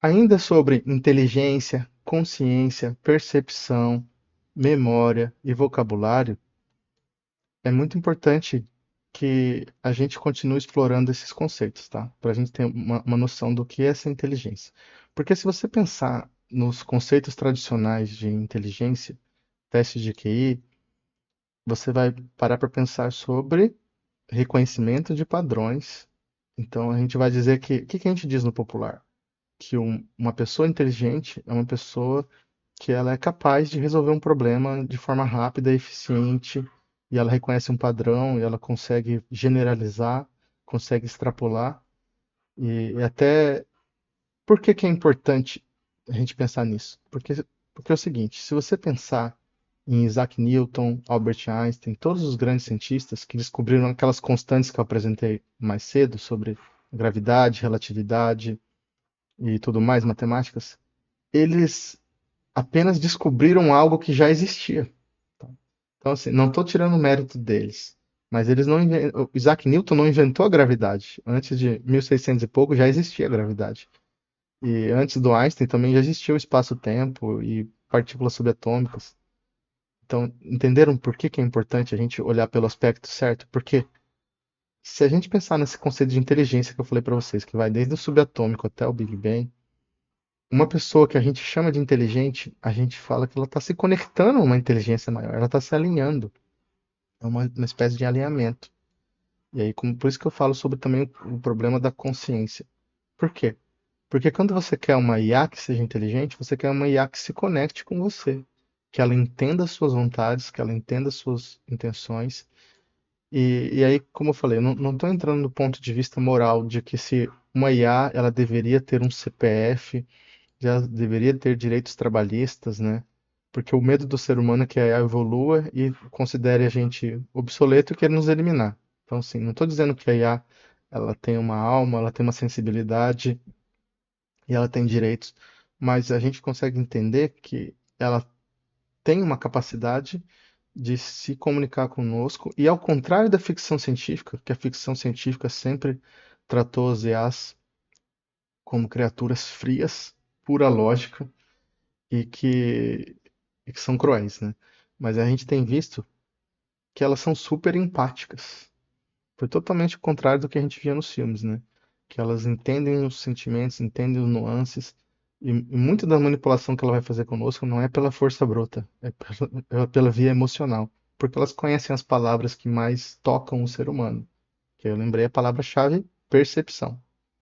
Ainda sobre inteligência, consciência, percepção, memória e vocabulário, é muito importante que a gente continue explorando esses conceitos, tá? Para a gente ter uma noção do que é essa inteligência. Porque se você pensar nos conceitos tradicionais de inteligência, testes de QI, você vai parar para pensar sobre reconhecimento de padrões. Então a gente vai dizer que, o que que a gente diz no popular? Que uma pessoa inteligente é uma pessoa que ela é capaz de resolver um problema de forma rápida e eficiente, e ela reconhece um padrão, e ela consegue generalizar, consegue extrapolar, e até por que que é importante a gente pensar nisso? Porque é o seguinte, se você pensar em Isaac Newton, Albert Einstein, todos os grandes cientistas que descobriram aquelas constantes que eu apresentei mais cedo sobre gravidade, relatividade e tudo mais, matemáticas, eles apenas descobriram algo que já existia. Tá? Então, assim, não estou tirando o mérito deles, mas eles não o Isaac Newton não inventou a gravidade. Antes de 1600 e pouco já existia a gravidade. E antes do Einstein também já existia o espaço-tempo e partículas subatômicas. Então, entenderam por que que é importante a gente olhar pelo aspecto certo? Porque se a gente pensar nesse conceito de inteligência que eu falei para vocês, que vai desde o subatômico até o Big Bang, uma pessoa que a gente chama de inteligente, a gente fala que ela está se conectando a uma inteligência maior, ela está se alinhando. É uma espécie de alinhamento. E aí, por isso que eu falo sobre também o problema da consciência. Por quê? Porque quando você quer uma IA que seja inteligente, você quer uma IA que se conecte com você, que ela entenda as suas vontades, que ela entenda as suas intenções. E aí, como eu falei, eu não estou entrando no ponto de vista moral de que se uma IA ela deveria ter um CPF, já deveria ter direitos trabalhistas, né? Porque o medo do ser humano é que a IA evolua e considere a gente obsoleto e queira nos eliminar. Então, assim, não estou dizendo que a IA ela tem uma alma, ela tem uma sensibilidade e ela tem direitos, mas a gente consegue entender que ela tem uma capacidade de se comunicar conosco e ao contrário da ficção científica, que a ficção científica sempre tratou as IAs como criaturas frias, pura lógica, e que são cruéis, né? Mas a gente tem visto que elas são super empáticas. Foi totalmente o contrário do que a gente via nos filmes, né? Que elas entendem os sentimentos, entendem os nuances, e muito da manipulação que ela vai fazer conosco não é pela força bruta, é pela via emocional, porque elas conhecem as palavras que mais tocam o ser humano. Que eu lembrei a palavra-chave, percepção.